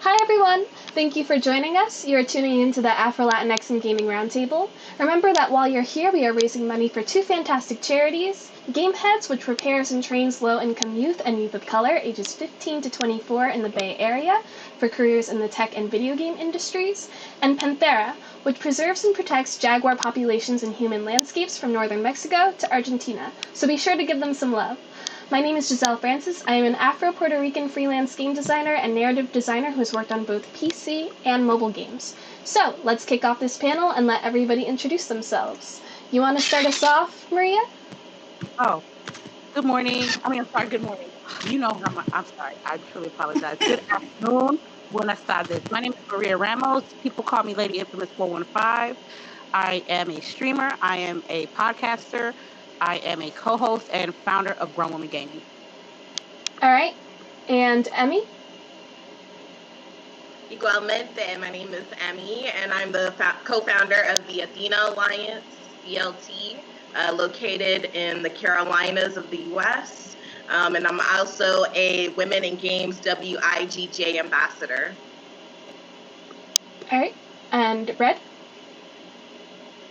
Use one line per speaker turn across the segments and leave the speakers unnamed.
Hi everyone! Thank you for joining us. You're tuning into the Afro-Latinx and Gaming Roundtable. Remember that while you're here, we are raising money for two fantastic charities, Gameheads, which prepares and trains low-income youth and youth of color ages 15 to 24 in the Bay Area for careers in the tech and video game industries, and Panthera, which preserves and protects jaguar populations in human landscapes from northern Mexico to Argentina, so be sure to give them some love. My name is Giselle Francis. I am an Afro-Puerto Rican freelance game designer and narrative designer who has worked on both PC and mobile games. So, let's kick off this panel and let everybody introduce themselves. You want to start us off, Maria?
Oh, good morning. Good morning. You know, I'm sorry. I truly apologize. Good afternoon. Buenas tardes. My name is Maria Ramos. People call me Lady Infamous 415. I am a streamer. I am a podcaster. I am a co-host and founder of Grown Woman Gaming.
All right. And Emmy?
Igualmente, my name is Emmy, and I'm the co-founder of the Athena Alliance, CLT, located in the Carolinas of the U.S., and I'm also a Women in Games WIGJ ambassador.
All right. And Red?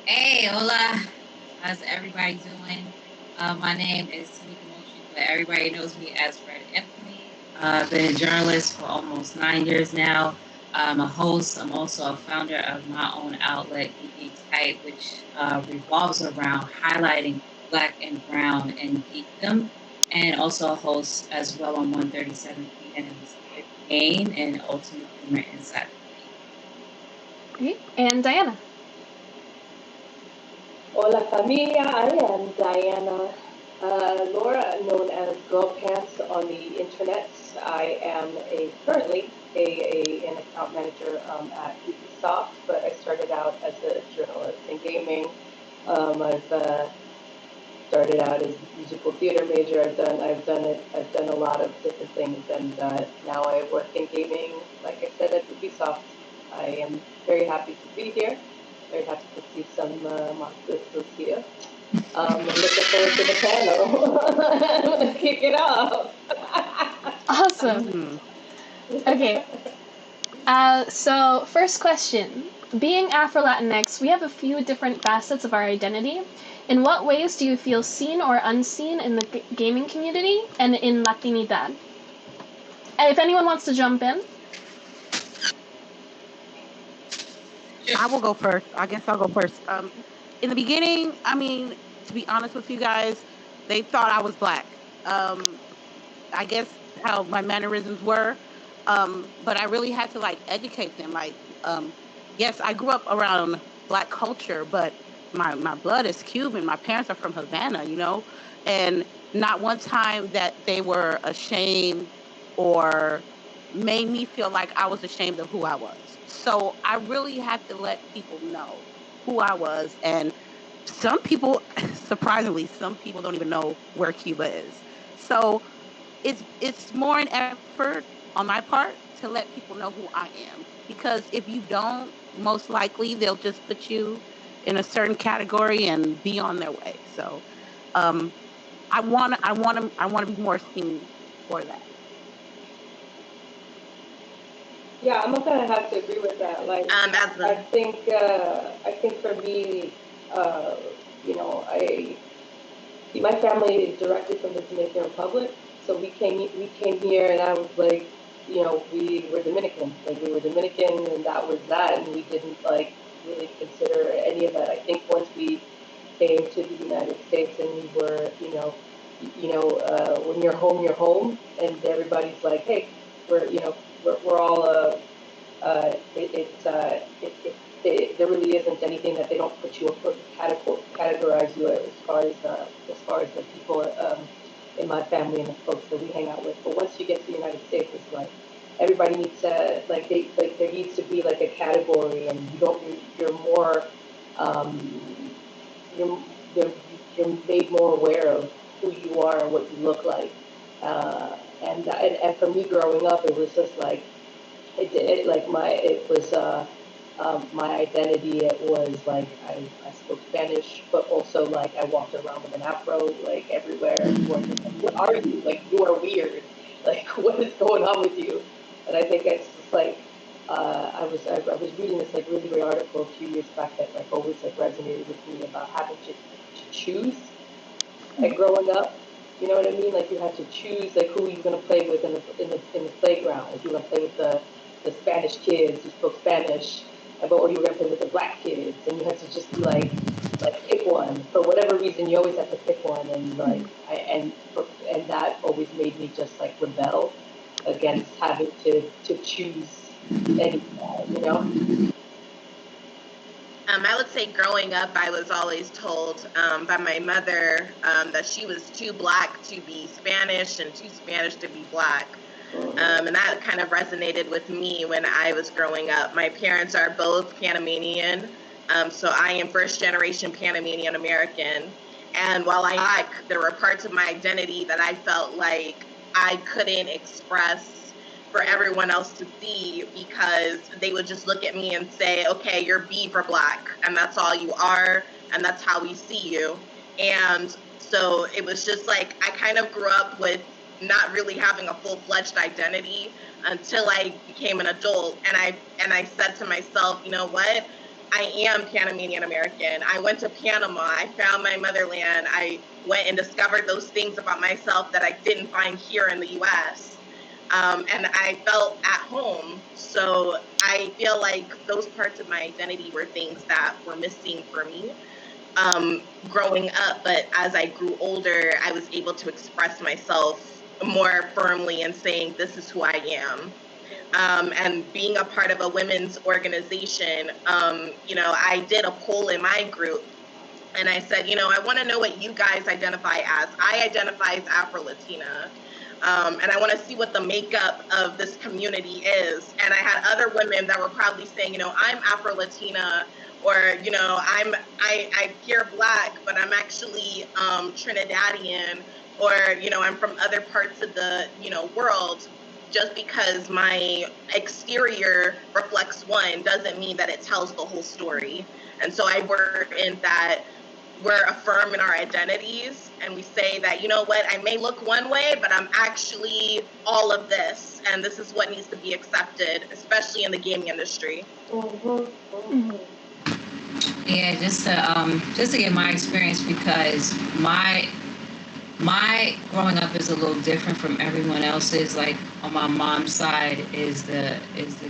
Hey, hola. How's everybody doing? My name is Tamika Motion, but everybody knows me as Red Infamy. I've been a journalist for almost 9 years now. I'm a host. I'm also a founder of my own outlet, Geeky Type, which revolves around highlighting Black and Brown and geekdom, and also a host as well on 137 p.m.'s Game and Ultimate Gamer Inside.
Great. And Dianna?
Hola familia, I am Dianna. Lora, known as Girl Pants on the internet. I am currently an account manager at Ubisoft, but I started out as a journalist in gaming. I've started out as a musical theater major. I've done a lot of different things, and now I work in gaming. Like I said, at Ubisoft. I am very happy to be here. Very happy to see some monsters here. I'm looking forward to the panel. Let's kick it off.
Awesome. Okay. So, first question. Being Afro-Latinx, we have a few different facets of our identity. In what ways do you feel seen or unseen in the gaming community and in Latinidad? And if anyone wants to jump in.
I will go first. I guess I'll go first. In the beginning, to be honest with you guys, they thought I was Black. I guess how my mannerisms were. But I really had to educate them. Yes, I grew up around Black culture, but my blood is Cuban. My parents are from Havana, and not one time that they were ashamed or made me feel like I was ashamed of who I was. So I really had to let people know who I was. And some people, surprisingly, some people don't even know where Cuba is. So it's more an effort on my part to let people know who I am. Because if you don't, most likely they'll just put you in a certain category and be on their way. So I want to be more seen for that.
Yeah, I'm gonna have to agree with that. I think for me, my family is directly from the Dominican Republic, so we came here, and I was like, we were Dominican, and that was that, and we didn't really consider any of that. I think once we came to the United States and we were, when you're home, and everybody's like, hey, we're all there really isn't anything that they don't put you up, categorize you as far as the people in my family and the folks that we hang out with. But once you get to the United States, it's like everybody needs to there needs to be like a category, and you're more you're made more aware of who you are and what you look like. And for me growing up, it was just like my identity. It was like I spoke Spanish, but also like I walked around with an afro like everywhere. Everyone was like, "What are you? Like you are weird. Like what is going on with you?" And I think it's just like, I was reading this like really great article a few years back that like always like resonated with me about having to choose, like growing up. You know what I mean? Like you had to choose like who you were gonna play with in the playground. Like you were gonna play with the Spanish kids who spoke Spanish, or you were gonna play with the black kids, and you had to just be like pick one. For whatever reason, you always have to pick one, and like and that always made me just like rebel against having to choose any side, you know.
I would say growing up, I was always told by my mother that she was too black to be Spanish and too Spanish to be black. And that kind of resonated with me when I was growing up. My parents are both Panamanian, so I am first generation Panamanian American. And while there were parts of my identity that I felt like I couldn't express for everyone else to see, because they would just look at me and say, okay, you're B for black, and that's all you are, and that's how we see you. And so it was just like, I kind of grew up with not really having a full-fledged identity until I became an adult. And I said to myself, you know what? I am Panamanian American. I went to Panama. I found my motherland. I went and discovered those things about myself that I didn't find here in the U.S. And I felt at home. So I feel like those parts of my identity were things that were missing for me growing up. But as I grew older, I was able to express myself more firmly and saying, this is who I am. And being a part of a women's organization, I did a poll in my group, and I said, I want to know what you guys identify as. I identify as Afro-Latina. And I want to see what the makeup of this community is. And I had other women that were probably saying, I'm Afro-Latina, or, I appear black, but I'm actually Trinidadian, or, I'm from other parts of the, world. Just because my exterior reflects one doesn't mean that it tells the whole story. And so I work in that we're affirmed in our identities, and we say that, you know what, I may look one way, but I'm actually all of this, and this is what needs to be accepted, especially in the gaming industry.
Yeah, just to get my experience, because my growing up is a little different from everyone else's. Like on my mom's side is the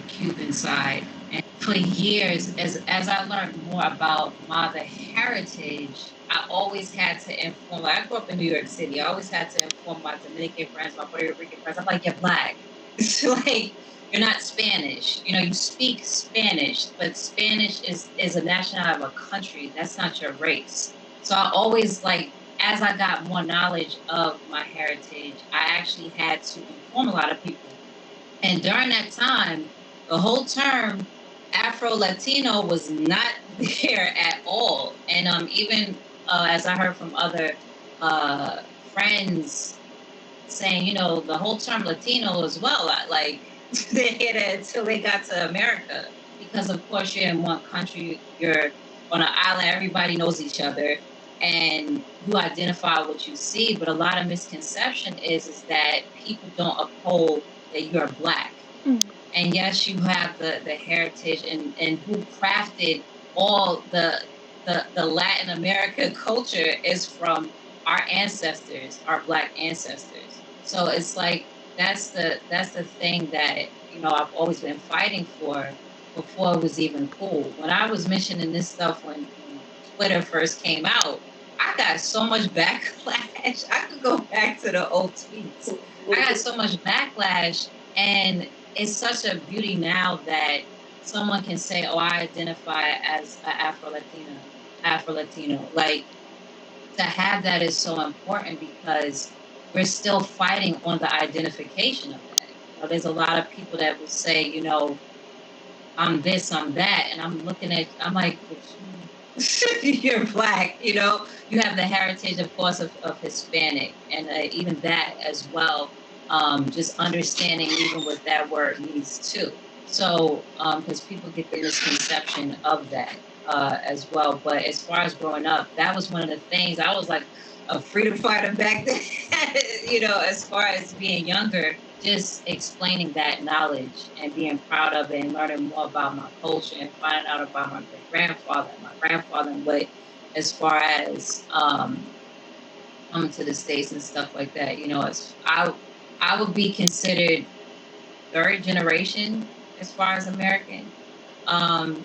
Cuban side. And for years, as I learned more about my other heritage, I always had to inform. I grew up in New York City. I always had to inform my Dominican friends, my Puerto Rican friends. I'm like, you're black. It's like, you're not Spanish. You speak Spanish, but Spanish is a nationality of a country. That's not your race. So I always, like, as I got more knowledge of my heritage, I actually had to inform a lot of people. And during that time, the whole term Afro-Latino was not there at all. And even as I heard from other friends saying, the whole term Latino as well, like they hit it until they got to America. Because of course you're in one country, you're on an island, everybody knows each other, and you identify what you see. But a lot of misconception is that people don't uphold that you're black. And yes, you have the heritage and who crafted all the Latin America culture is from our ancestors, our black ancestors. So it's like that's the thing that I've always been fighting for before it was even cool. When I was mentioning this stuff when Twitter first came out, I got so much backlash. I could go back to the old tweets. I got so much backlash, and it's such a beauty now that someone can say, oh, I identify as an Afro-Latino. Like, to have that is so important because we're still fighting on the identification of that. There's a lot of people that will say, I'm this, I'm that. And I'm like, you're black, you have the heritage, of course, of Hispanic, and even that as well. Just understanding even what that word means too. So, because people get the misconception of that as well. But as far as growing up, that was one of the things. I was like a freedom fighter back then, as far as being younger. just explaining that knowledge and being proud of it and learning more about my culture and finding out about my grandfather and my grandfather and what, as far as coming to the States and stuff like that. You know, I would be considered third generation as far as American.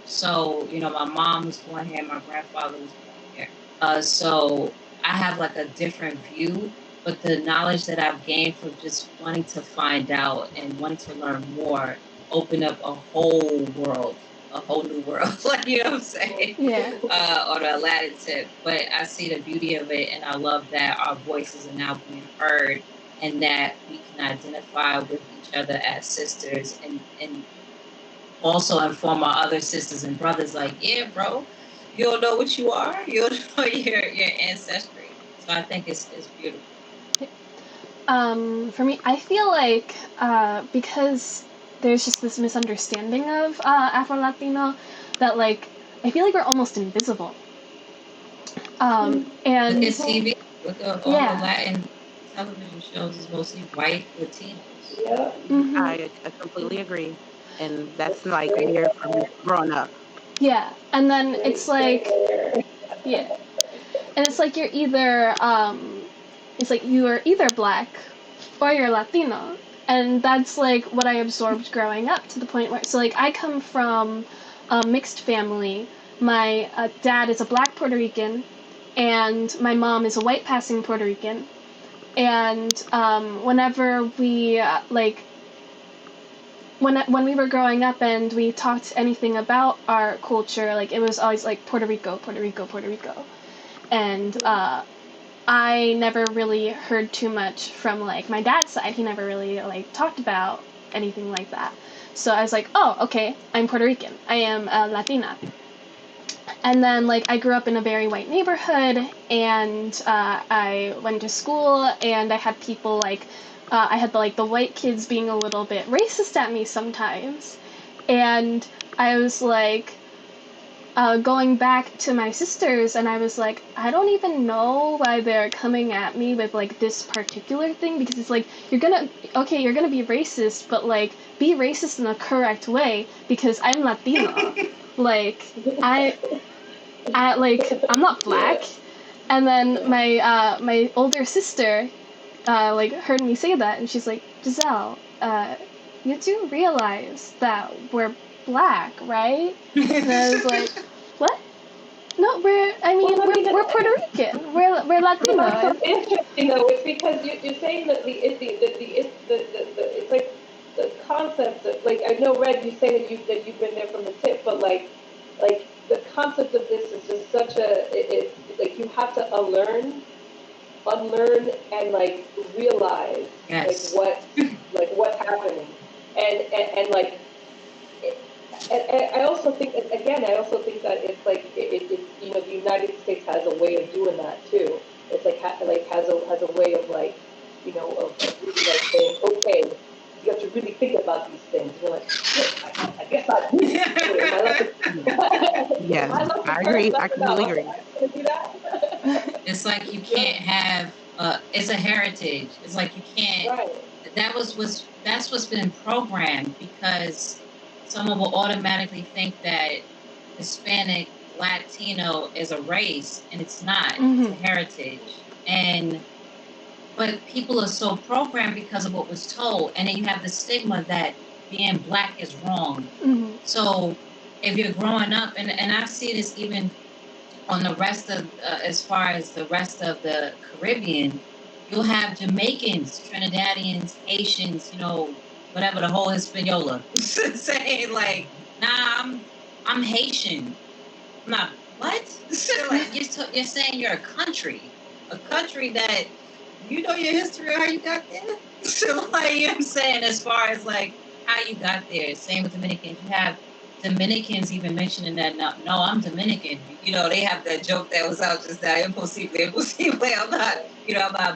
So, you know, my mom was born here, my grandfather was born here. So I have like a different view, but the knowledge that I've gained from just wanting to find out and wanting to learn more opened up a whole world, a whole new world, like, you know what I'm saying?
Yeah.
On a Latin tip. But I see the beauty of it, and I love that our voices are now being heard and that we can identify with each other as sisters and also inform our other sisters and brothers, like, yeah, bro, you don't know what you are, you don't know your ancestry. So I think it's beautiful.
For me, I feel like because there's just this misunderstanding of Afro-Latino that, like, I feel like we're almost invisible. And
look at TV, look at all
yeah.
the Latin television shows is mostly white Latinos.
Yeah.
Mm-hmm.
I completely agree, and that's like weird for me growing up.
Yeah, and then it's like, yeah, and it's like you're either it's like you are either black or you're Latino, and that's like what I absorbed growing up, to the point where, so like I come from a mixed family. My dad is a black Puerto Rican, and my mom is a white passing Puerto Rican, and whenever we when we were growing up and we talked anything about our culture, like, it was always like Puerto Rico, Puerto Rico, Puerto Rico. And I never really heard too much from, like, my dad's side. He never really, like, talked about anything like that. So I was like, oh, okay, I'm Puerto Rican. I am a Latina. And then, like, I grew up in a very white neighborhood, and I went to school, and I had people, like, I had, like, the white kids being a little bit racist at me sometimes. And I was, like, going back to my sisters, and I was like, I don't even know why they're coming at me with, like, this particular thing, because it's like, you're gonna be racist, but, like, be racist in the correct way, because I'm Latino. Like, I'm not black. And then my older sister like, heard me say that, and she's like, Giselle, you do realize that we're black, right? And I was like, what? No, we're Puerto Rican. We're Latino.
Well, that's so interesting, though. It's because you're saying that it's like the concept of, like, I know, Red, you say that you've been there from the tip, but like the concept of this is just such it's like you have to unlearn, and, like, realize,
Yes.
like what's happening, and like. And I also think, again, that it's like you know, the United States has a way of doing that too. It's like has a way of, like, you know, of really, like, saying, okay, you have to really think about these things. You're like, shit, I guess I do. Am I allowed to?
Yeah, I agree. I completely agree.
Do that?
It's like you can't have it's a heritage. It's like you can't.
Right.
That's what's been programmed, because someone will automatically think that Hispanic Latino is a race, and it's not.
Mm-hmm.
It's a heritage. But people are so programmed because of what was told, and then you have the stigma that being black is wrong.
Mm-hmm.
So if you're growing up, and I see this even on the rest of, as far as the rest of the Caribbean, you'll have Jamaicans, Trinidadians, Haitians, you know, whatever, the whole Hispaniola, saying, like, nah, I'm Haitian. I'm not, what? So, like, you're saying you're a country that, you know your history, how you got there? So, like, you know what I'm saying, as far as, like, how you got there. Same with Dominicans. You have Dominicans even mentioning that, no, I'm Dominican. You know, they have that joke that was out just now, imposible, I'm not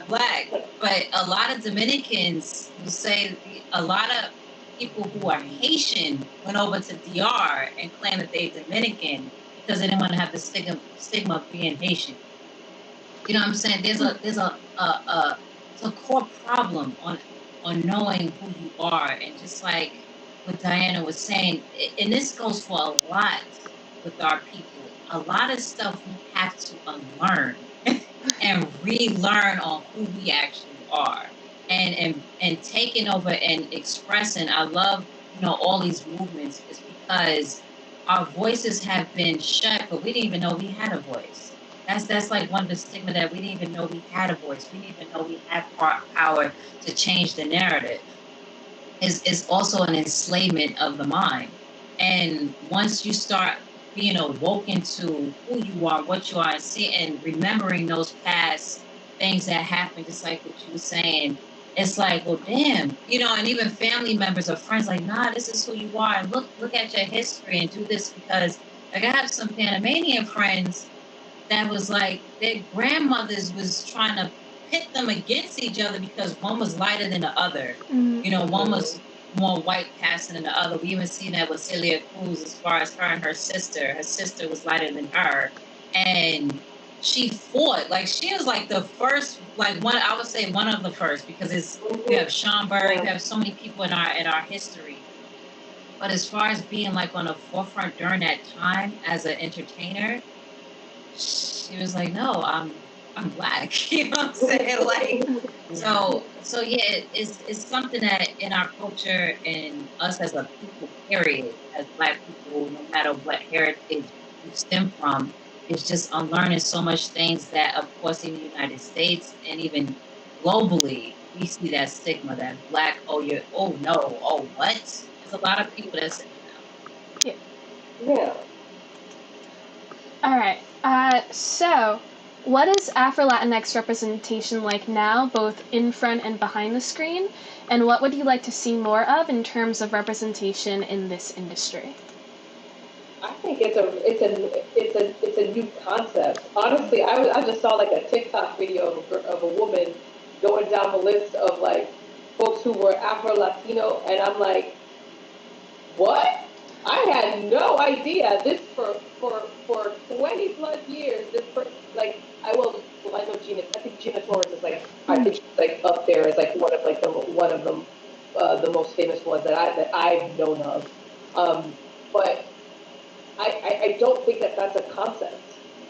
black. But a lot of Dominicans will say, a lot of people who are Haitian went over to DR and claim that they're Dominican because they didn't want to have the stigma of being Haitian. You know what I'm saying? There's a core problem on knowing who you are. And just like what Dianna was saying, and this goes for a lot with our people, a lot of stuff we have to unlearn and relearn on who we actually are, and taking over and expressing. I love, all these movements is because our voices have been shut, but we didn't even know we had a voice. That's like one of the stigma, that we didn't even know we had a voice. We didn't even know we had power to change the narrative. Is also an enslavement of the mind. And once you start being awoken to who you are, what you are, and remembering those past things that happened, just like what you were saying, it's like, well, damn, and even family members or friends, like, nah, this is who you are. And look at your history and do this, because like I have some Panamanian friends that was like their grandmothers was trying to pit them against each other because one was lighter than the other. One was more white passing than the other. We even seen that with Celia Cruz, as far as her and her sister. Her sister was lighter than her. And she fought. Like, she was like the first, like one, I would say one of the first, because you have Schomburg, you have so many people in our history. But as far as being like on the forefront during that time as an entertainer, she was like, no, I'm Black. You know what I'm saying? Like, so yeah, it's something that in our culture and us as a people, period, as Black people, no matter what heritage you stem from, is just unlearning so much things that, of course, in the United States and even globally, we see that stigma that Black, oh no, oh what? There's a lot of people that say
no. Yeah.
All right. So, what is Afro-Latinx representation like now, both in front and behind the screen? And what would you like to see more of in terms of representation in this industry?
I think it's a new concept. Honestly, I just saw like a TikTok video of a woman going down the list of like folks who were Afro-Latino, and I'm like, what? I had no idea. This for 20 plus years. Like I know Gina. I think Gina Torres is like, I think she's like up there as like one of them the most famous ones that I've known of. But I don't think that that's a concept,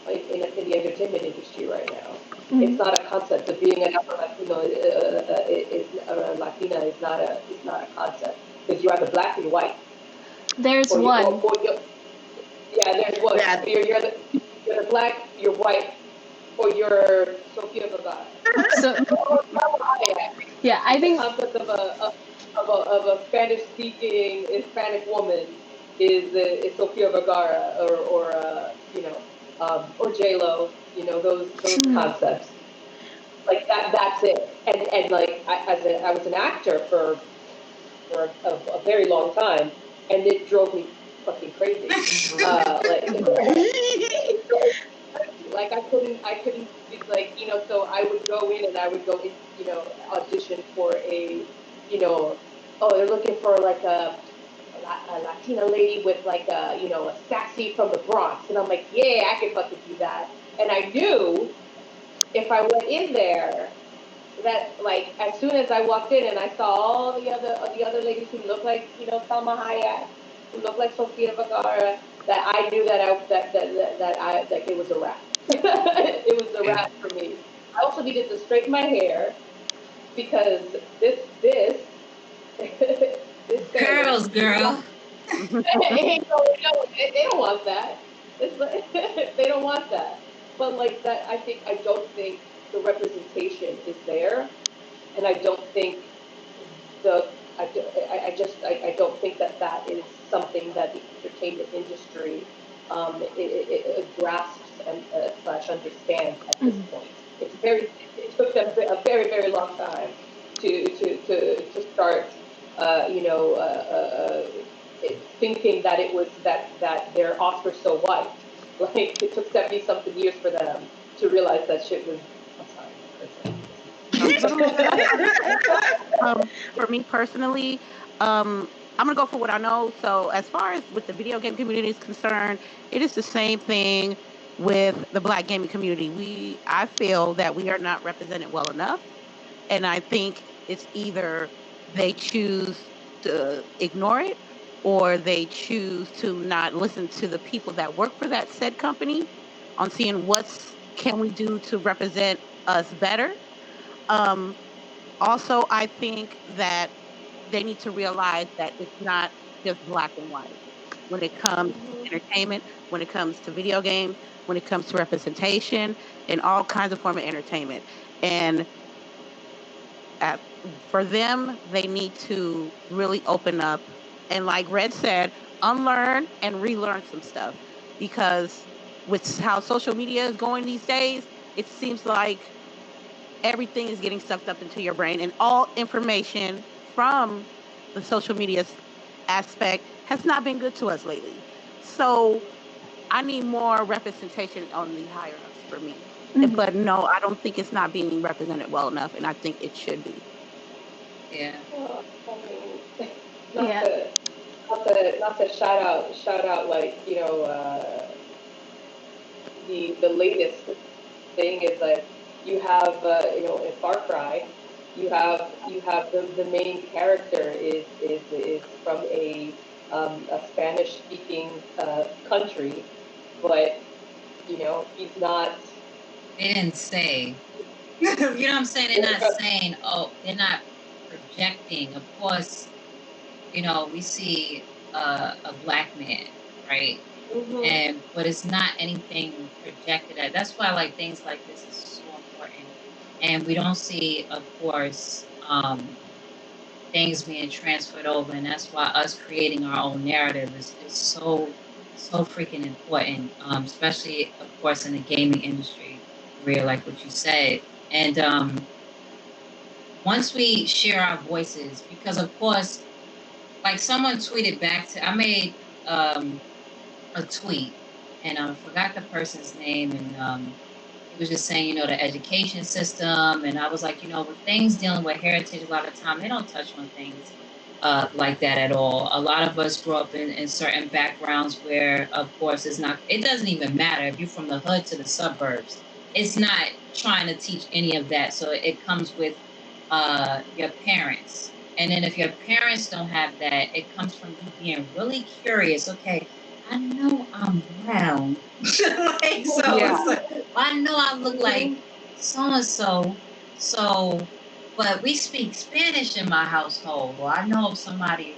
like in the entertainment industry right now.
Mm-hmm.
It's not a concept of being an Afro-Latino. Latina is not a concept, because you're either Black or you're white.
There's one.
There's one.
Yeah.
You're the Black, you're white, or you're Sofia Vergara.
So, yeah, I think
the concept of a Spanish-speaking Hispanic woman is Sofia Vergara or J-Lo. Those concepts. Like that. That's it. And like I was an actor for a very long time, and it drove me fucking crazy. Like I couldn't like, so I would go in and I would go in, audition for they're looking for like a Latina lady with like a sassy from the Bronx, and I'm like, yeah, I can fucking do that. And I knew if I went in there, that like as soon as I walked in and I saw all the other ladies who looked like Salma Hayek, who looked like Sofia Vergara, that I knew that it was a wrap. It was a wrap for me. I also needed to straighten my hair, because this
curls, girl.
they don't want that. They don't want that. But like that, I don't think the representation is there, and I don't think I don't think that is something that the entertainment industry it grasps and / understands at this point. It took them a very, very long time to start thinking that it was that their Oscars so white. Like, it took 70 something years for them to realize that shit was. I'm sorry.
For me personally, I'm gonna go for what I know. So as far as with the video game community is concerned, it is the same thing with the Black gaming community. I feel that we are not represented well enough, and I think it's either they choose to ignore it, or they choose to not listen to the people that work for that said company on seeing what's can we do to represent us better. Also, I think that they need to realize that it's not just black and white when it comes to entertainment, when it comes to video games, when it comes to representation, and all kinds of form of entertainment. And for them, they need to really open up and, like Red said, unlearn and relearn some stuff. Because with how social media is going these days, it seems like everything is getting sucked up into your brain, and all information from the social media aspect has not been good to us lately. So I need more representation on the higher ups for me. But no, I don't think it's not being represented well enough, and I think it should be.
Yeah.
Well, I mean, not to shout out like the latest thing is that you have in Far Cry, you have the main character is from a Spanish speaking country, but he's not.
They didn't say. You know what I'm saying? They're not saying, oh, they're not projecting. Of course, we see a black man, right?
Mm-hmm.
But it's not anything projected at. That's why like things like this is so important. And we don't see, of course, things being transferred over, and that's why us creating our own narrative is so freaking important, especially of course in the gaming industry, Maria, like what you said. And once we share our voices, because of course, like someone tweeted back to, I made a tweet, and I forgot the person's name, and it was just saying, the education system, and I was like, with things dealing with heritage, a lot of time they don't touch on things like that at all. A lot of us grew up in certain backgrounds where, of course, it doesn't even matter if you're from the hood to the suburbs. It's not trying to teach any of that. So it comes with your parents. And then if your parents don't have that, it comes from you being really curious. Okay, I know I'm brown. Like, so
Yeah.
it's like, I know I look like so-and-so. So, but we speak Spanish in my household, or I know of somebody,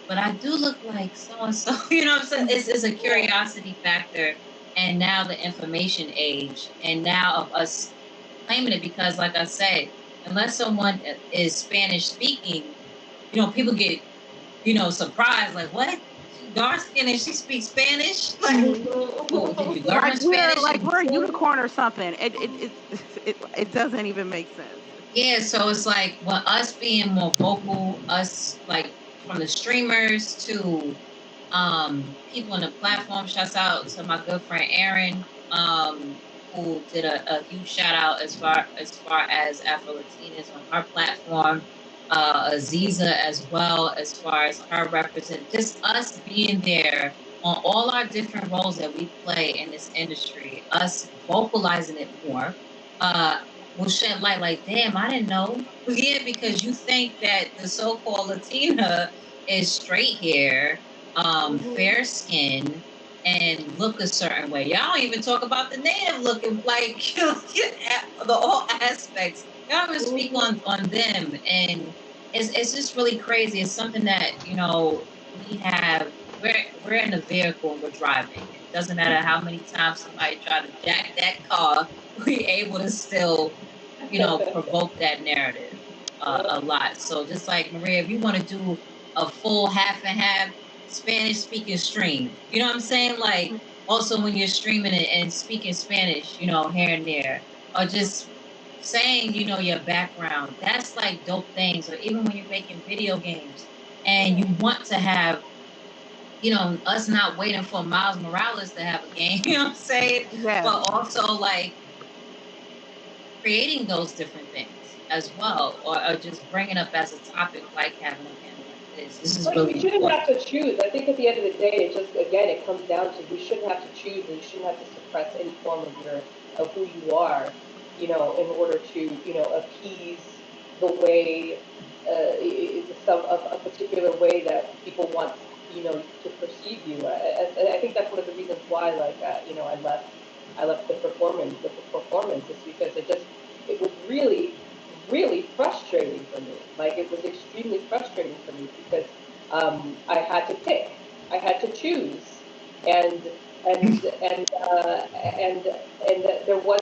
but I do look like so-and-so. You know what I'm saying? It's a curiosity factor. And now the information age, and now of us claiming it, because like I said, unless someone is Spanish speaking, people get, surprised, like, what? She dark skinned and she speaks Spanish? Like, oh, did you learn Spanish?
We're a unicorn or something. It doesn't even make sense.
Yeah, so it's like, well, us being more vocal, us like from the streamers to people on the platform. Shouts out to my good friend Aaron, who did a huge shout out as far as Afro-Latinx on her platform. Aziza as well, as far as her represent, just us being there on all our different roles that we play in this industry, us vocalizing it more, will shed light, like, damn, I didn't know. Yeah, because you think that the so-called Latina is straight hair, fair skin, and look a certain way. Y'all don't even talk about the native looking, like, the all aspects. Y'all even speak on them, and it's just really crazy. It's something that we have. We're in a vehicle and we're driving. It doesn't matter how many times somebody try to jack that car, we're able to still, provoke that narrative a lot. So just like Maria, if you want to do a full half and half Spanish speaking stream, you know what I'm saying? Like, also when you're streaming it and speaking Spanish, here and there, or just saying, your background, that's like dope things. Or even when you're making video games and you want to have, us not waiting for Miles Morales to have a game, you know what I'm saying?
Yeah.
But also like creating those different things as well, or just bringing up as a topic, like having a panel like this. This is really
You shouldn't
important.
have to choose. I think at the end of the day, it comes down to, you shouldn't have to choose, and you shouldn't have to suppress any form of who you are, in order to appease the way some of a particular way that people want, to perceive you. I think that's one of the reasons why, like, I left the performance is because it was really, really frustrating for me. Like, it was extremely frustrating for me because I had to pick, I had to choose, and and and there was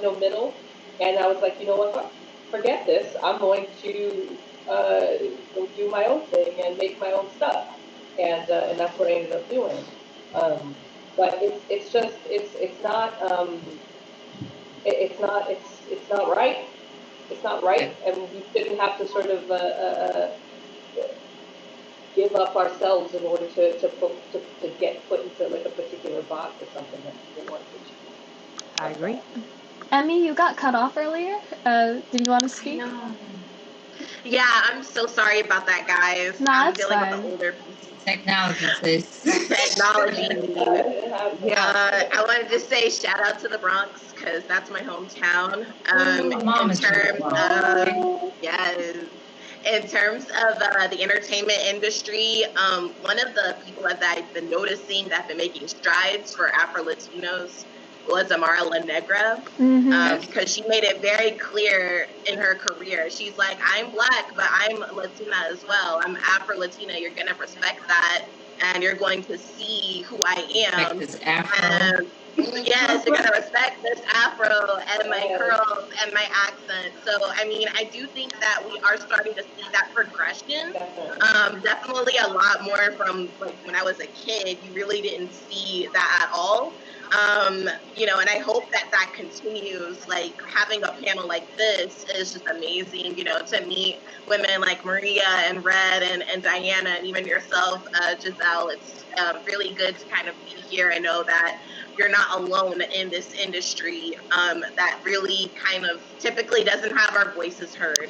no middle, and I was like, you know what, forget this. I'm going to go do my own thing and make my own stuff, and that's what I ended up doing. But it's just it's not it's not right. It's not right, and we shouldn't have to sort of give up ourselves in order to get put into like a particular box or something that people want to achieve.
I agree.
Emmy, you got cut off earlier. Did you want to speak?
Yeah, I'm so sorry about that, guys.
Nah,
I'm
it's
dealing
fine.
with the older
Technology, sis.
technology.
Yeah.
I wanted to say shout out to the Bronx because that's my hometown.
My mom is from the Bronx.
Yes. In terms of the entertainment industry, one of the people that I've been noticing that have been making strides for Afro-Latinos was Amara Negra, because she made it very clear in her career. She's like, I'm Black, but I'm Latina as well. I'm Afro-Latina. You're going to respect that, and you're going to see who I am.
Respect this Afro.
Yes, you're going to respect this Afro and my curls and my accent. So, I mean, I do think that we are starting to see that progression. Definitely a lot more from like when I was a kid. You really didn't see that at all. And I hope that that continues. Like, having a panel like this is just amazing, to meet women like Maria and Red and Dianna and even yourself, Giselle. It's really good to kind of be here and know that you're not alone in this industry that really kind of typically doesn't have our voices heard.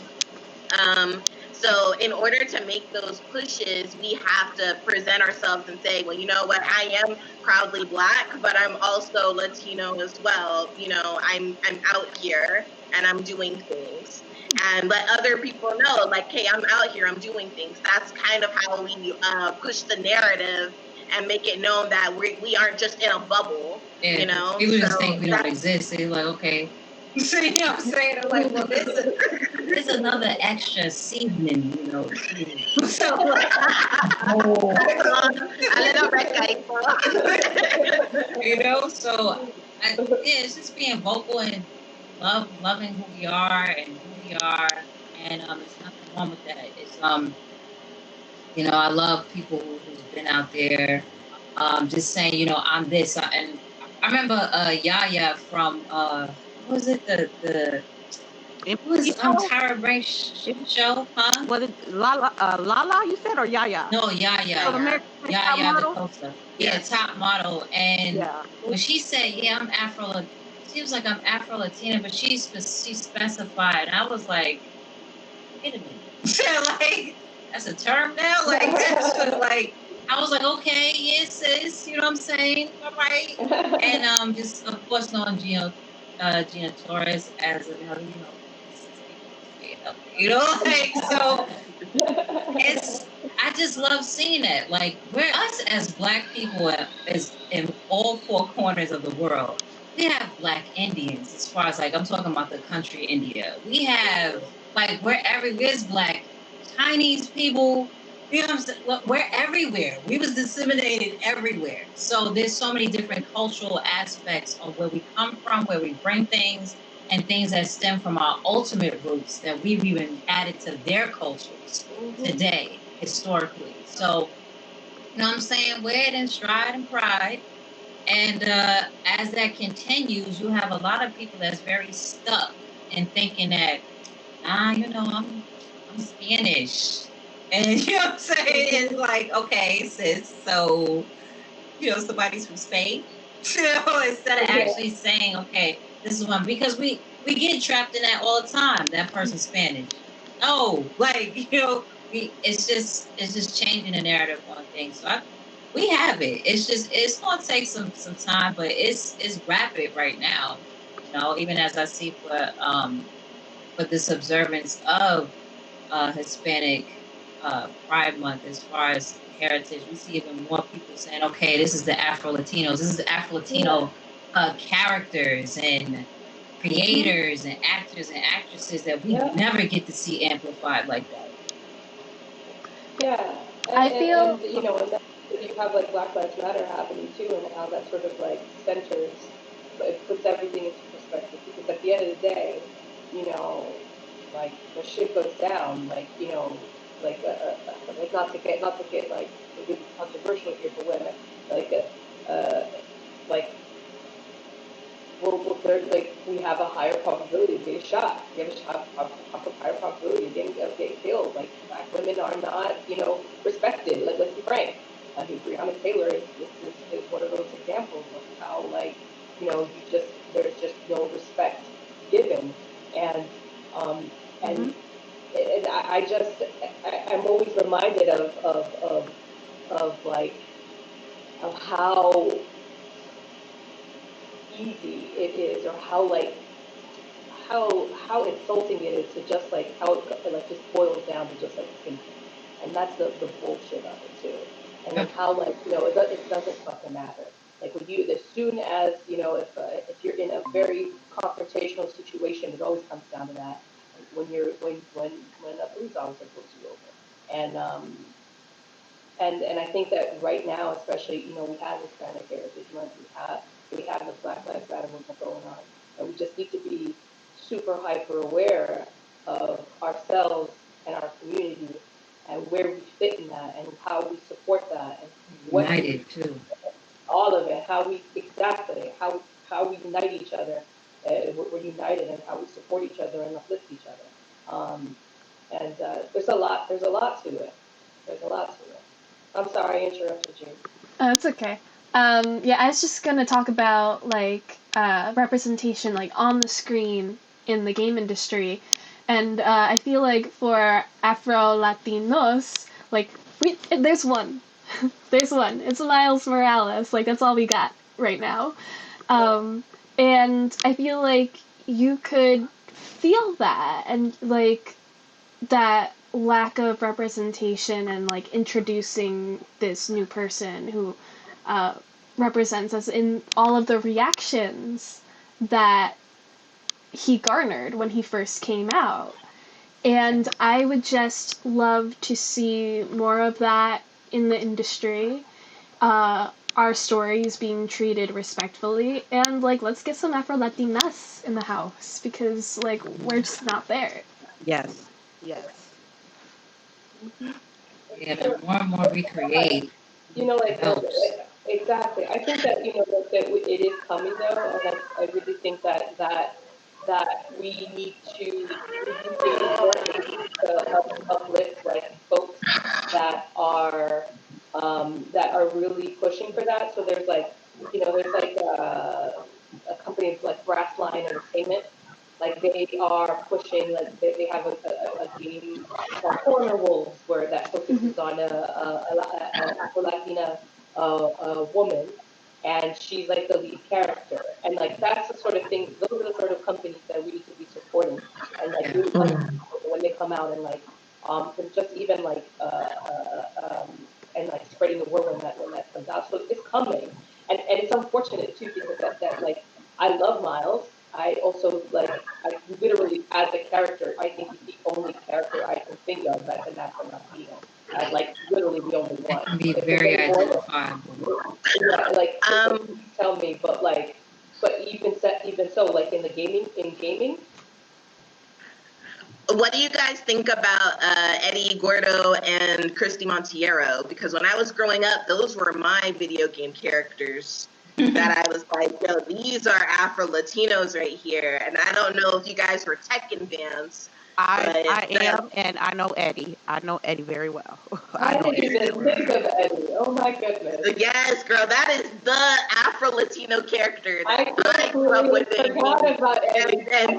So in order to make those pushes, we have to present ourselves and say, well, you know what, I am proudly Black, but I'm also Latino as well. I'm out here and I'm doing things. And let other people know, like, hey, I'm out here, I'm doing things. That's kind of how we push the narrative and make it known that we aren't just in a bubble,
People just think we don't exist. They're like, okay. You know what I'm saying? I'm like, well, there's another extra seasoning, So, like, so it's just being vocal and loving who we are and who we are, and it's nothing wrong with that. It's I love people who's been out there, just saying, I'm this, and I remember Yaya from what was it, the it was Tyra Banks show, huh?
Was it Lala you said, or Yaya?
No, Yaya. Yaya Dakota. Yeah, top model. And when she said, I'm Afro, she was like, I'm Afro-Latina, but she specified. And I was like, wait a minute. Like, that's a term now? Like, that's like, I was like, okay, yes, sis, you know what I'm saying? All right. And just, of course, knowing Gina Torres as another, so I just love seeing it. Like, we're us as Black people is in all four corners of the world. We have Black Indians, as far as, like, I'm talking about the country India. We have, like, there's Black Chinese people. You know what I'm saying? We're everywhere. We was disseminated everywhere. So there's so many different cultural aspects of where we come from, where we bring things, and things that stem from our ultimate roots that we've even added to their cultures today, historically. So, you know what I'm saying? Wear it in stride and pride. And as that continues, you have a lot of people that's very stuck in thinking that, I'm Spanish. And you know what I'm saying? It's like, okay, sis, so, somebody's from Spain. Instead of actually saying, okay, this is one, because we get trapped in that all the time. That person's Spanish. Oh, like, it's just changing the narrative on things. So we have it. It's gonna take some time, but it's rapid right now. Even as I see for this observance of Hispanic Pride Month as far as heritage. We see even more people saying, okay, this is the Afro-Latinos, this is the Afro-Latino characters and creators and actors and actresses that we never get to see amplified like that.
Yeah, and you know, and then you have like Black Lives Matter happening too, and how that sort of like centers, it puts everything into perspective. Because at the end of the day, you know, like when shit goes down, like you know, like not to get like really controversial here, but when like we have a higher probability of getting shot. We have a higher probability of getting killed. Like Black women are not, you know, respected. Like let's be frank. I think Breonna Taylor is one of those examples of how like, you know, there's just no respect given, and and I'm always reminded of like of how easy it is, or how like how insulting it is to just like how it like just boils down to just like thinking, and that's the bullshit of it too, and then how like you know it doesn't fucking matter. Like when you, as soon as you know, if you're in a very confrontational situation, it always comes down to that. Like when a police officer pulls you over, and and I think that right now, especially, you know, we have Hispanic Heritage Month, we have the Black Lives Matter movement going on, and we just need to be super hyper aware of ourselves and our community and where we fit in that and how we support that and what
United too.
all of it, how we exactly how we unite each other, we're united, and how we support each other and uplift each other. And there's a lot to it. There's a lot to it. I'm sorry I interrupted you.
It's okay. Yeah, I was just gonna talk about like representation like on the screen in the game industry, and I feel like for Afro-Latinos, like there's one, there's one. It's Miles Morales. Like that's all we got right now, and I feel like you could feel that and like that lack of representation and like introducing this new person who uh, represents us in all of the reactions that he garnered when he first came out. And I would just love to see more of that in the industry. Our stories being treated respectfully, and like let's get some Afro-Latinas in the house because like we're just not there.
Yes.
Yeah, the more and more we create,
You know, like
helps.
exactly. I think that you know that it is coming though, and I really think that we need to uplift like folks that are really pushing for that. So there's like, you know, there's like a company like Brassline Entertainment. Like they are pushing, like they have a game called Corner Wolves where that focuses on a Afro-Latina woman, and she's like the lead character. And like that's the sort of thing, those are the sort of companies that we need to be supporting, and like really when they come out and like and just even like and like spreading the word when that comes out. So it's coming, and it's unfortunate too because that like I love Miles. I also like I literally as a character I think he's the only character I can think of that's an Afro-Latino. Like literally the only
That
one.
can be
If
very
there's more,
identifiable.
yeah, like tell me, but like, but even so, like in gaming,
What do you guys think about Eddie Gordo and Christy Montiero? Because when I was growing up, those were my video game characters that I was like, yo, these are Afro-Latinos right here. And I don't know if you guys were Tekken fans.
I am, and I know Eddie. I know Eddie very well.
I didn't even think of Eddie. Oh my goodness.
Yes, girl, that is the Afro-Latino character that I grew up with and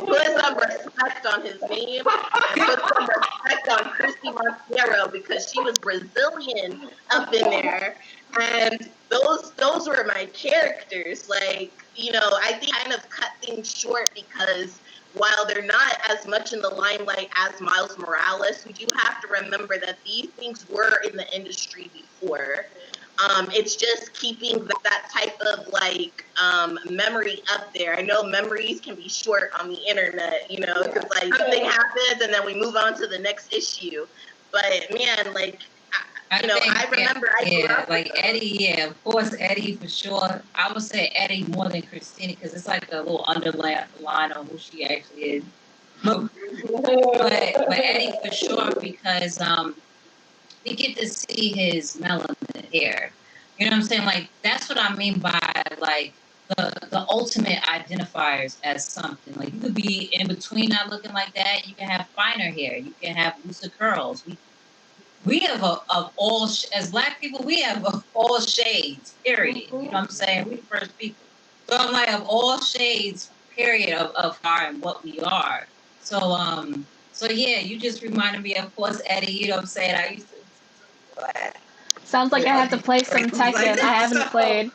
put some respect on his name and put some respect on Christy Montero because she was Brazilian up in there. And those were my characters. Like, you know, I think I kind of cut things short because while they're not as much in the limelight as Miles Morales, we do have to remember that these things were in the industry before. It's just keeping that type of like memory up there. I know memories can be short on the internet, you know, because like something happens and then we move on to the next issue. But man, like, I remember I grew up
like Eddie, of course, Eddie for sure. I would say Eddie more than Christina because it's like a little underline on who she actually is. But Eddie for sure because we get to see his melanin hair. You know what I'm saying? Like that's what I mean by like the ultimate identifiers as something. Like you could be in between not looking like that. You can have finer hair. You can have looser curls. We have of all as Black people, we have of all shades. Period. You know what I'm saying? We the first people. So I'm like of all shades. Period of are and what we are. So yeah, you just reminded me, of course, Eddie. You know what I'm saying? I used to.
Sounds like I have to play some Tekken. I haven't played.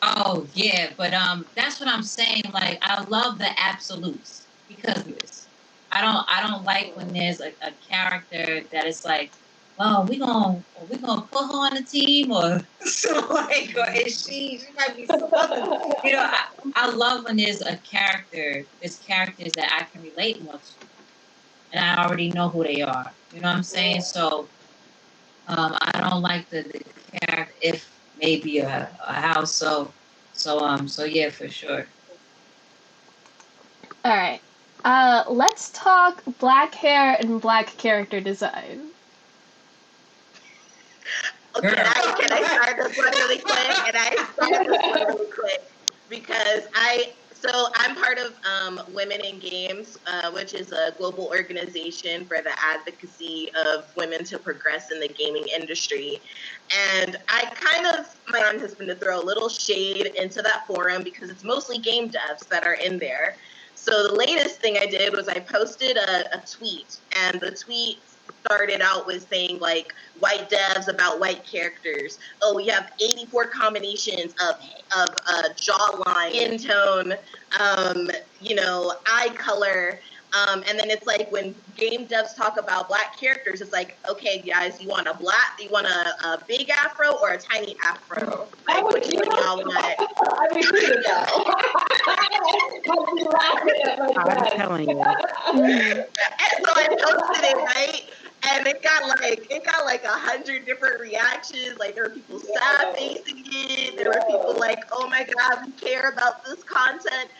Oh yeah, but that's what I'm saying. Like I love the absolutes because of this. I don't like when there's a character that is like, well, we gonna put her on the team or so like, or is she might be something. You know, I love when there's characters that I can relate more to, and I already know who they are. You know what I'm saying? So I don't like the character if maybe a house. So yeah, for sure.
All right. Let's talk black hair and black character design.
Okay, can I start this one really quick? And I start this one really quick because I'm part of Women in Games, which is a global organization for the advocacy of women to progress in the gaming industry. And my plan has been to throw a little shade into that forum because it's mostly game devs that are in there. So the latest thing I did was I posted a tweet, and the tweet started out with saying like white devs about white characters. Oh, we have 84 combinations of jawline, skin tone, you know, eye color. And then it's like when game devs talk about black characters, it's like, okay, guys, you want a big afro or a tiny afro? Like, which one y'all want?
I repeated that.
I'm telling you.
And so I posted it, right? And it got like 100 different reactions. Like there were people sad facing it. There were people like, oh my God, we care about this content.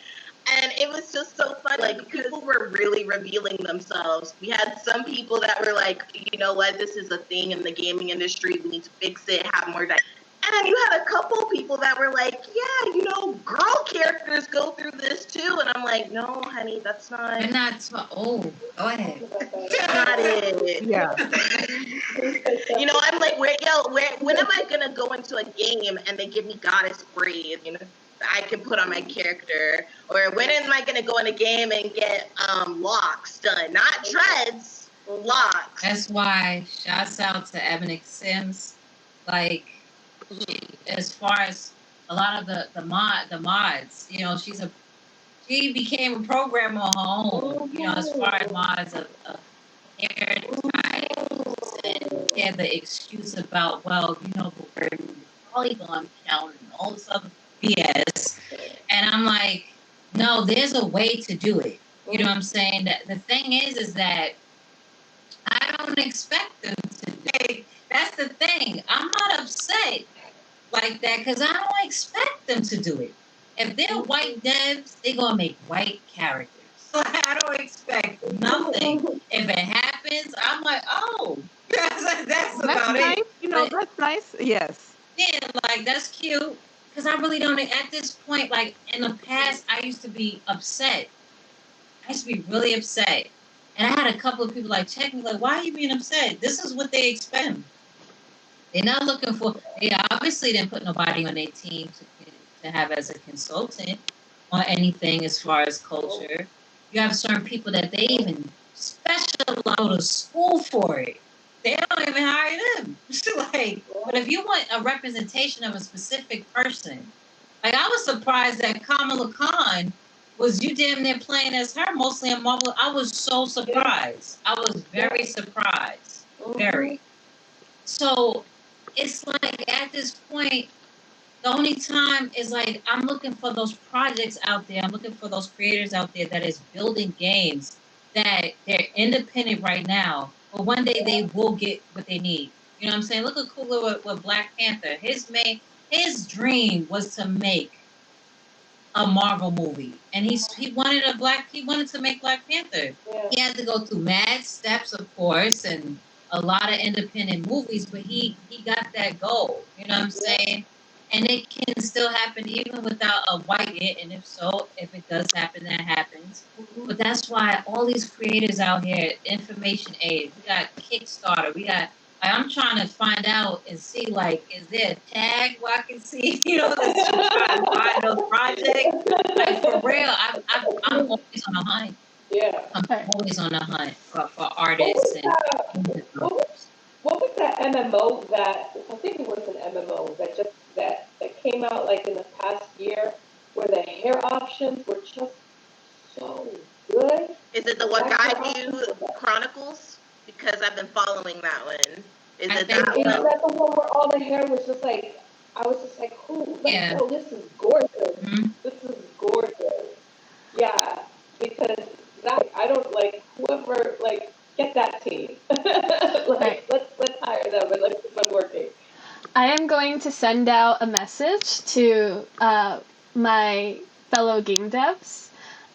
And it was just so fun. Like people were really revealing themselves. We had some people that were like, you know what, this is a thing in the gaming industry. We need to fix it, have more And then you had a couple people that were like, yeah, you know, girl characters go through this too. And I'm like, no, honey, that's not.
They're not. Oh, go ahead.
That's not it.
Yeah.
You know, I'm like, when am I gonna go into a game and they give me goddess braids? You know, I can put on my character. Or when am I gonna go in a game and get locks done? Not dreads, locks.
That's why shouts out to Ebony Sims. Like, as far as a lot of the mods, you know, she became a programmer on her own. You know, as far as mods of hair types, and she had the excuse about, well, you know, the polygon count and all this other BS. And I'm like, no, there's a way to do it. You know what I'm saying? That the thing is that I don't expect them to do it. That's the thing. I'm not upset like that because I don't expect them to do it. If they're white devs, they're going to make white characters. I don't expect nothing. If it happens, I'm like, oh, that's about
nice.
it.
You know, that's nice. Yes.
Yeah, like, that's cute. Because I really don't, at this point, like, in the past, I used to be upset. I used to be really upset. And I had a couple of people, like, check me, like, why are you being upset? This is what they expect. They're not looking for, they obviously didn't put nobody on their team to have as a consultant on anything as far as culture. You have certain people that they even specialize, go to school for it. they don't even hire them. Like, but if you want a representation of a specific person, like I was surprised that Kamala Khan was you damn near playing as her, mostly in Marvel. I was so surprised. I was very surprised. Very. So it's like at this point, the only time is like I'm looking for those projects out there. I'm looking for those creators out there that is building games that they're independent right now, but one day they will get what they need. You know what I'm saying? Look at Coogler with Black Panther. His dream was to make a Marvel movie, and he wanted to make Black Panther. Yeah. He had to go through mad steps, of course, and a lot of independent movies, but he got that goal. You know what I'm saying? And it can still happen even without a white it, and if so, if it does happen, that happens. But that's why all these creators out here, information age, we got Kickstarter, we got. I'm trying to find out and see, like, is there a tag where I can see, you know, trying to find those projects? Like, for real, I'm always on the hunt. Yeah. I'm always on the hunt for artists.
What was that MMO that, I think it was an MMO that came out, like, in the past year, where the hair options were just so good?
Is it the Wagaidu Chronicles? Because I've been following that one. Is that
the one where all the hair was just like, I was just like, ooh, oh, this is gorgeous. Mm-hmm. This is gorgeous. Yeah, because I don't, like, whoever, like, get that team. Like, let's hire them and let's get them working.
I am going to send out a message to my fellow game devs.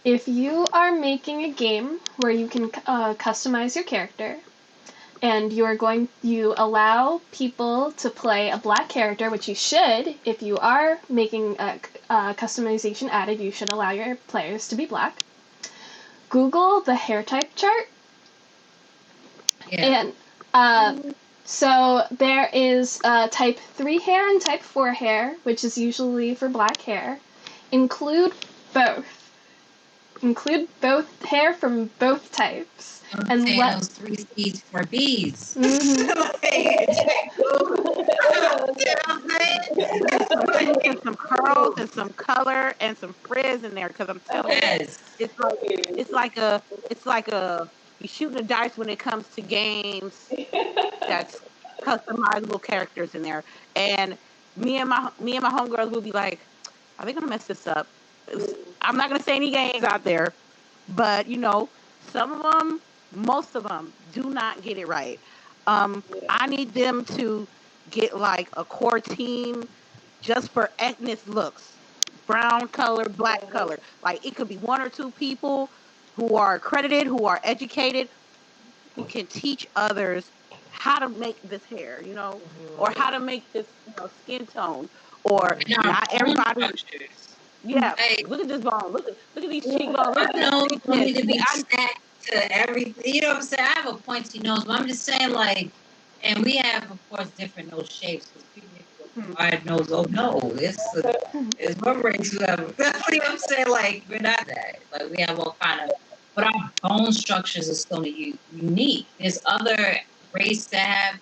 If you are making a game where you can customize your character, and you allow people to play a Black character, which you should, if you are making a customization added, you should allow your players to be Black. Google the hair type chart. Yeah. And so there is type 3 hair and type 4 hair, which is usually for Black hair. Include both. Include both hair from both types.
And let those 3 C's for bees.
And some curls and some color and some frizz in there, because I'm telling you, it's like a you're shooting the dice when it comes to games that's customizable characters in there. And me and my homegirls will be like, are they gonna mess this up? I'm not gonna say any games out there, but you know, some of them, most of them do not get it right. I need them to get like a core team just for ethnic looks, brown color, Black color. Like it could be 1 or 2 people who are accredited, who are educated, who can teach others how to make this hair, you know, or how to make this, you know, skin tone, or not everybody. Yeah, hey, look at this bone. Look at these cheekbones.
I know you need to be stacked to everything. You know what I'm saying? I have a pointy nose, but I'm just saying, like, and we have, of course, different nose shapes, because people with wide nose, oh no, it's one race who have. You know what I'm saying? Like, we're not that. Like, we have all kind of, but our bone structures are still unique. There's other races that have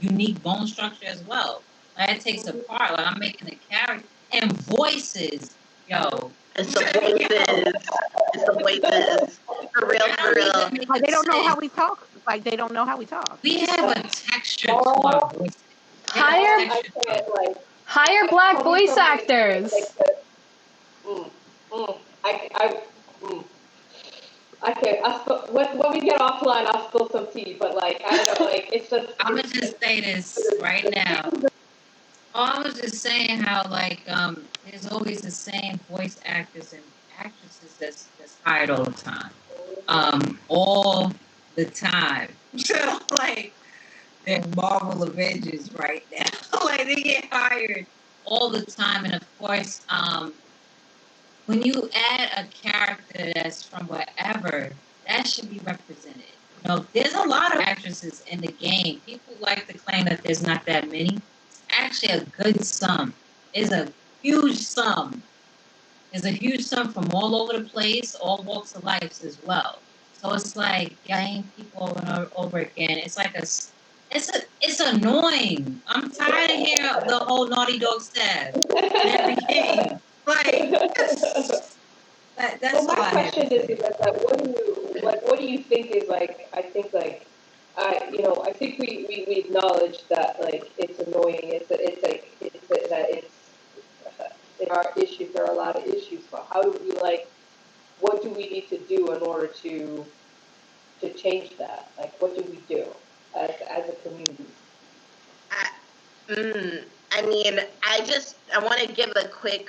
unique bone structure as well. Like, it takes a part. Like, I'm making a character. And voices, yo.
It's the voices. It's the voices. For real.
Like, they don't know how we talk. Like, they don't know how we talk.
We have a texture to our voices.
Hire Black voice actors.
I can't. When we get offline, I'll spill some tea. But like, I don't know. Like, it's just.
I'm gonna just say this right now. I was just saying how, like, there's always the same voice actors and actresses that's hired all the time. All the time. So, like, they're Marvel Avengers right now. Like, they get hired all the time. And, of course, when you add a character that's from wherever, that should be represented. You know, there's a lot of actresses in the game. People like to claim that there's not that many. Actually a good sum. Is a huge sum. Is a huge sum from all over the place, all walks of life as well. So it's like getting people over and over again. It's like It's annoying. I'm tired of hearing the whole Naughty Dog staff in every game. Like that's
Well,
all
my
I have
question
to
is
say.
that what do you think is like? I think like I think we acknowledge that like it's annoying. There are issues. There are a lot of issues. But how do we like? What do we need to do in order to change that? Like, what do we do as a community?
I mean, I want to give a quick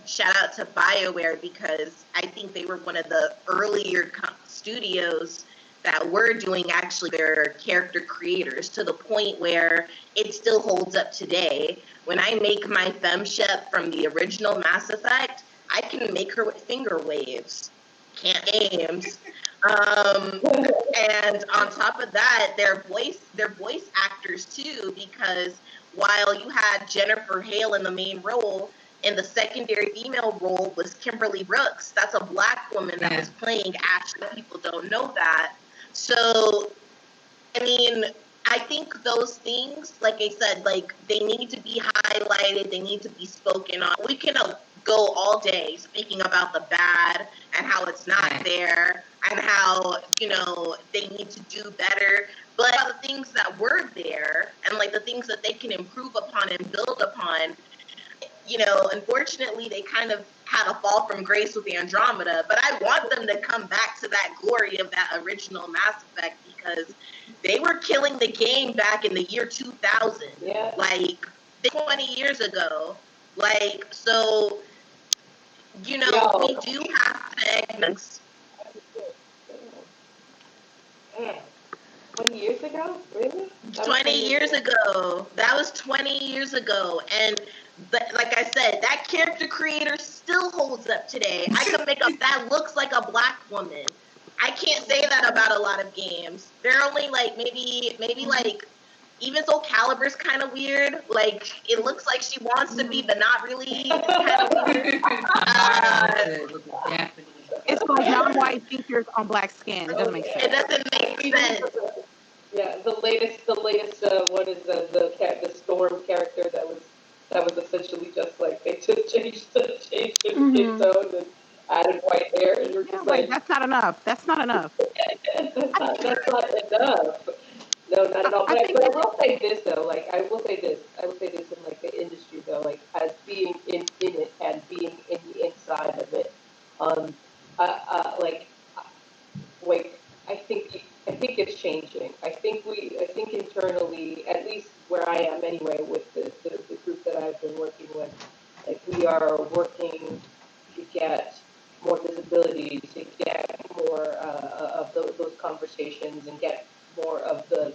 shout out to BioWare because I think they were one of the earlier studios that were doing actually their character creators to the point where it still holds up today. When I make my femshep from the original Mass Effect, I can make her with finger waves. Can't games. And on top of that, they're voice actors too, because while you had Jennifer Hale in the main role, in the secondary female role was Kimberly Brooks. That's a Black woman that was playing Ashley. People don't know that. So, I mean, I think those things, like I said, like they need to be highlighted. They need to be spoken on. We can go all day speaking about the bad and how it's not there and how, they need to do better. But the things that were there and like the things that they can improve upon and build upon, unfortunately they kind of had a fall from grace with Andromeda, but I want them to come back to that glory of that original Mass Effect because they were killing the game back in the year 2000, like 20 years ago. Like, so, we do have to.
20 years ago? Really?
20 years ago. That was 20 years ago. And like I said, that character creator still holds up today. I could make up that looks like a Black woman. I can't say that about a lot of games. They're only like maybe like even Soul Calibur's kind of weird. Like it looks like she wants to be, but not really. It's kind of weird.
It's like non-white features on black skin. It doesn't make sense.
It doesn't make sense.
Yeah, the latest one is the Storm character that was essentially just like they just changed his skin tone and added white hair, and you're just like
that's not enough. That's not enough.
that's not enough. No, not at all. But I will say this though, like I will say this in like the industry though, like as being in it and being in the inside of it, like wait, I think it's changing. I think internally, at least where I am anyway, with the group that I've been working with, like we are working to get more visibility, to get more of those conversations, and get more of to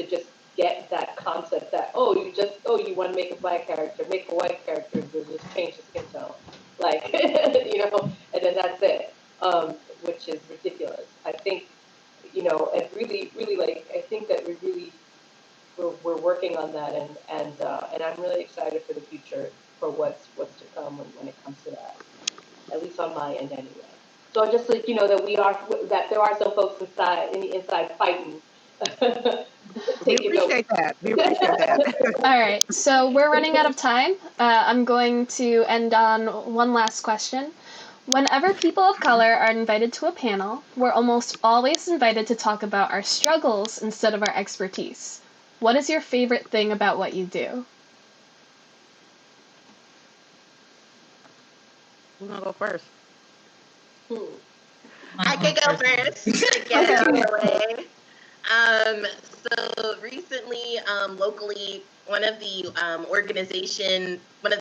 just get that concept that you want to make a Black character, make a white character, just change the skin tone, like and then that's it. Which is ridiculous. I think, and really, really, like, I think that we're working on that, and I'm really excited for the future for what's to come when it comes to that. At least on my end, anyway. So just like that there are some folks in the inside fighting.
We appreciate that.
All right, so we're running out of time. I'm going to end on one last question. Whenever people of color are invited to a panel, we're almost always invited to talk about our struggles instead of our expertise. What is your favorite thing about what you do?
Who's gonna go first?
I could go first to get it out of the way. So recently, locally, one of the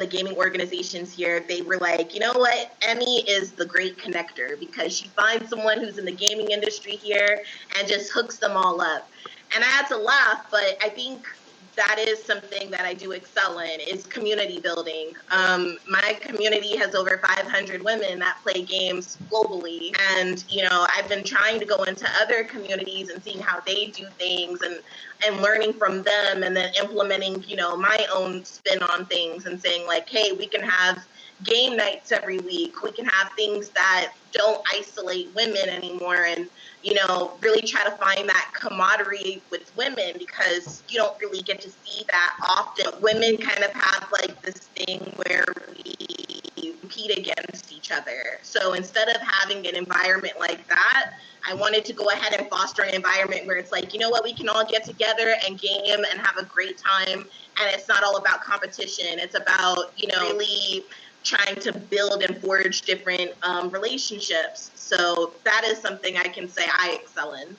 gaming organizations here, they were like, you know what, Emmy is the great connector because she finds someone who's in the gaming industry here and just hooks them all up. And I had to laugh, but I think that is something that I do excel in, is community building. My community has over 500 women that play games globally. And, I've been trying to go into other communities and seeing how they do things. And and learning from them, and then implementing, you know, my own spin on things and saying like, hey, we can have game nights every week. We can have things that don't isolate women anymore, and, you know, really try to find that camaraderie with women, because you don't really get to see that often. Women kind of have like this thing where we compete against each other. So instead of having an environment like that, I wanted to go ahead and foster an environment where it's like, you know what, we can all get together and game and have a great time. And it's not all about competition. It's about, you know, really trying to build and forge different relationships. So that is something I can say I excel in.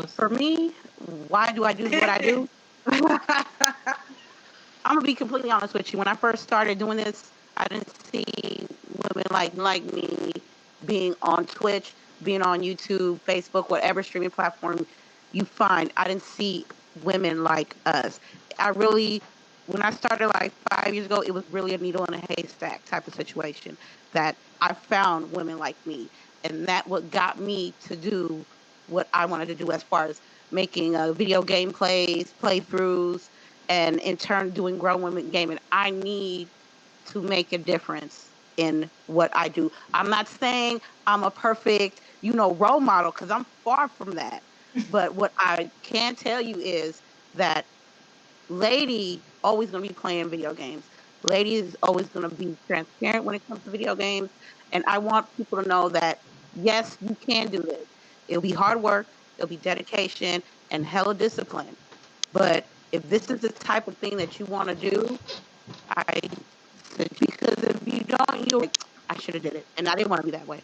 For me, why do I do what I do? I'm gonna be completely honest with you. When I first started doing this, I didn't see women like me being on Twitch, being on YouTube, Facebook, whatever streaming platform you find. I didn't see women like us. When I started like 5 years ago, it was really a needle in a haystack type of situation that I found women like me. And that what got me to do what I wanted to do as far as making video game playthroughs, and in turn doing grown women gaming. I need to make a difference in what I do. I'm not saying I'm a perfect, role model, because I'm far from that. But what I can tell you is that Lady always going to be playing video games. Lady is always going to be transparent when it comes to video games. And I want people to know that, yes, you can do this. It'll be hard work. It'll be dedication and hella discipline. But if this is the type of thing that you want to do, I said, because if you don't, you're like, I should have did it. And I didn't want to be that way.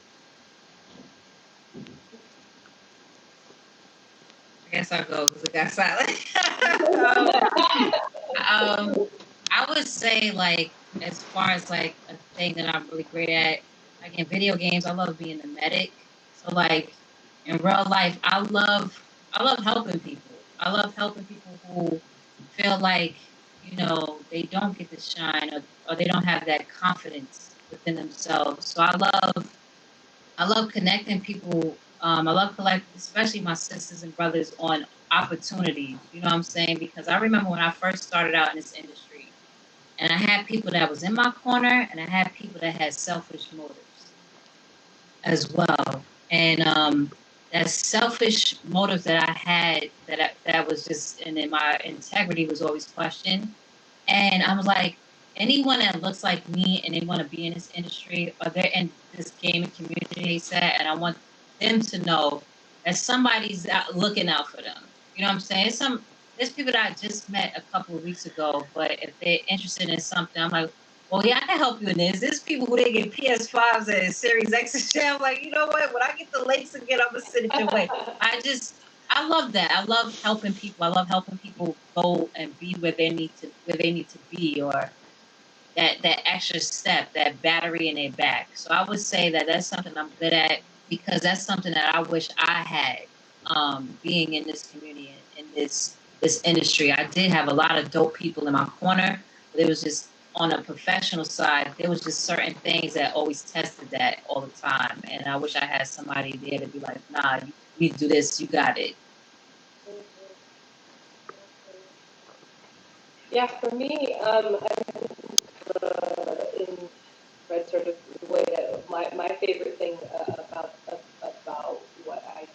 I guess I'll go because it got silent. I would say, like, as far as like a thing that I'm really great at, like in video games, I love being a medic. So like in real life, I love helping people. I love helping people who feel like, they don't get to shine, or they don't have that confidence within themselves. So I love connecting people. I love collecting, especially my sisters and brothers, on opportunities. You know what I'm saying? Because I remember when I first started out in this industry, and I had people that was in my corner, and I had people that had selfish motives as well. And that selfish motive that I had, that was just, and then my integrity was always questioned. And I was like, anyone that looks like me and they want to be in this industry, or they're in this gaming community set, and I want them to know that somebody's looking out for them. You know what I'm saying? There's people that I just met a couple of weeks ago, but if they're interested in something, I'm like, well, yeah, I can help you in this. There's people who they get PS5s and Series X and shit. I'm like, you know what? When I get the links again, I'm gonna send it your way. I love that. I love helping people. I love helping people go and be where they need to be, or that extra step, that battery in their back. So I would say that that's something I'm good at, because that's something that I wish I had, being in this community, in this industry. I did have a lot of dope people in my corner, but it was just on a professional side, there was just certain things that always tested that all the time. And I wish I had somebody there to be like, nah, you need to do this, you got it.
Yeah, for me, in Fred, sort of the way that my favorite thing about what I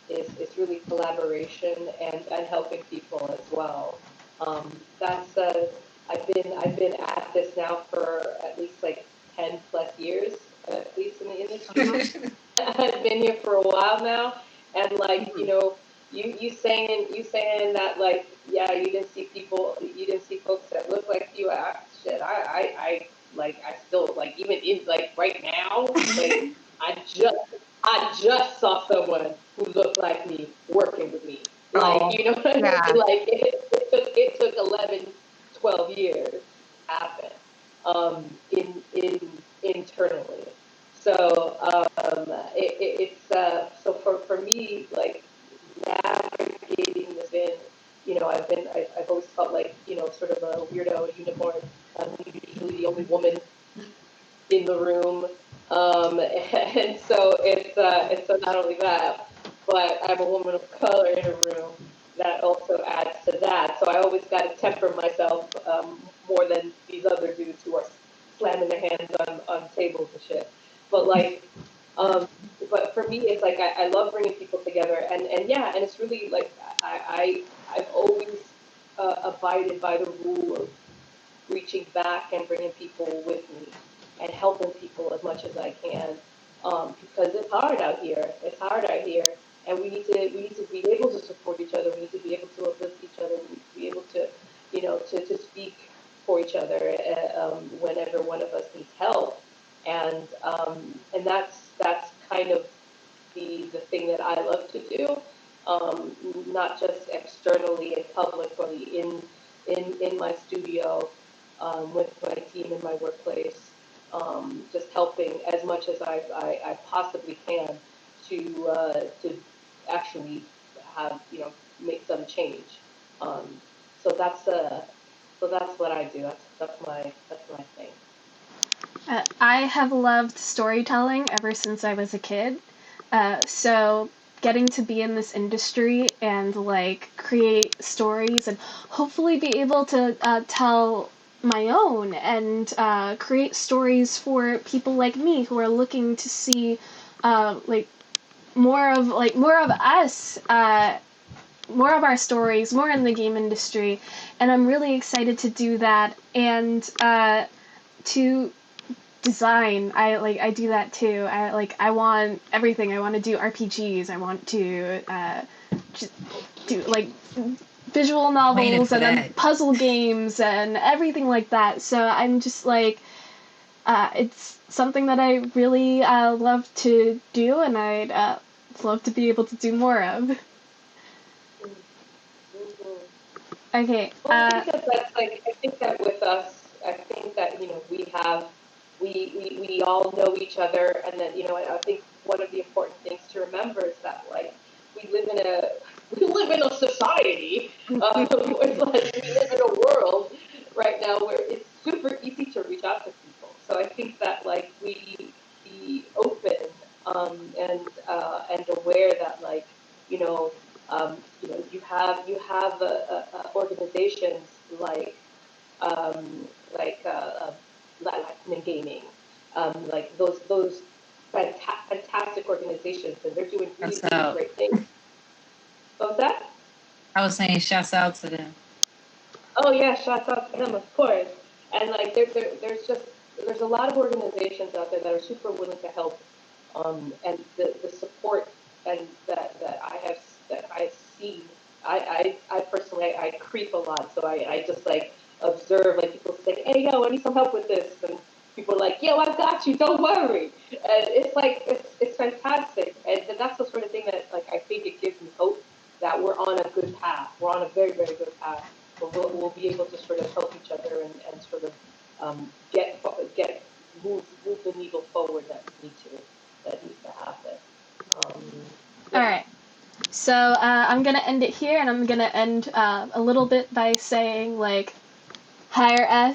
do is really collaboration and helping people as well. That's I've been at this now for at least like 10 plus years, at least in the industry. I've been here for a while now, and like you saying that, like, yeah, you didn't see folks that look like you. I still, like, even in, like, right now, like, I just saw someone who looked like me working with me. Like, you know what I mean?
Yeah.
Like, it took 11, 12 years to happen, internally. So it's so for me, like, navigating this in, I've always felt like, sort of a weirdo unicorn. I'm usually the only woman in the room, and so it's so not only that, but I'm a woman of color in a room. That also adds to that. So I always got to temper myself more than these other dudes who are slamming their hands on tables and shit. But like, um, but for me, it's like I love bringing people together, and yeah, and it's really like I've always abided by the rule of reaching back and bringing people with me and helping people as much as I can. Because it's hard out here. It's hard out here, and we need to be able to support each other. We need to be able to uplift each other. We need to be able to, to speak for each other whenever one of us needs help. And that's kind of the thing that I love to do, not just externally in public, but in my studio, with my team in my workplace, just helping as much as I possibly can to actually have make some change. Um, so that's what I do. That's my thing.
I have loved storytelling ever since I was a kid. So getting to be in this industry and like create stories and hopefully be able to tell my own and create stories for people like me who are looking to see like more of us, more of our stories, more in the game industry, and I'm really excited to do that and to design. I do that too. I want everything. I want to do RPGs. I want to just do like visual novels and then puzzle games and everything like that. So I'm just like it's something that I really love to do, and I'd love to be able to do more of. Okay.
Well, because that's like I think that with us, I think that we all know each other, and then I think one of the important things to remember is that like we live in a we live in a society, where, like we live in a world right now where it's super easy to reach out to people. So I think that like we be open, and aware that like you know you have organizations um, like Latin gaming, like those fantastic organizations, and they're doing really, really great things. What was that?
I was saying shouts out to them.
Oh yeah, shouts out to them, of course. And like there's a lot of organizations out there that are super willing to help, and the support and that I've seen. I personally I creep a lot, so I just like observe like people say, hey yo, I need some help with this, and people are like, yo, I got you, don't worry. And it's like it's fantastic, and that's the sort of thing that like I think it gives me hope that we're on a good path. We're on a very, very good path. We'll be able to sort of help each other and sort of get move the needle forward that needs to happen. Yeah.
All right. So I'm gonna end it here, and I'm gonna end a little bit by saying like, hire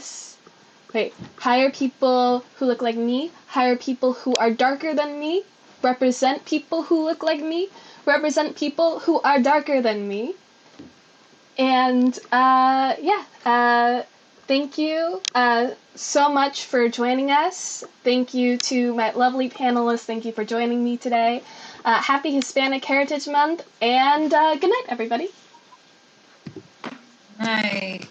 people who look like me, hire people who are darker than me, represent people who look like me, represent people who are darker than me, and thank you so much for joining us. Thank you to my lovely panelists. Thank you for joining me today. Happy Hispanic Heritage Month, and good night, everybody.
Night.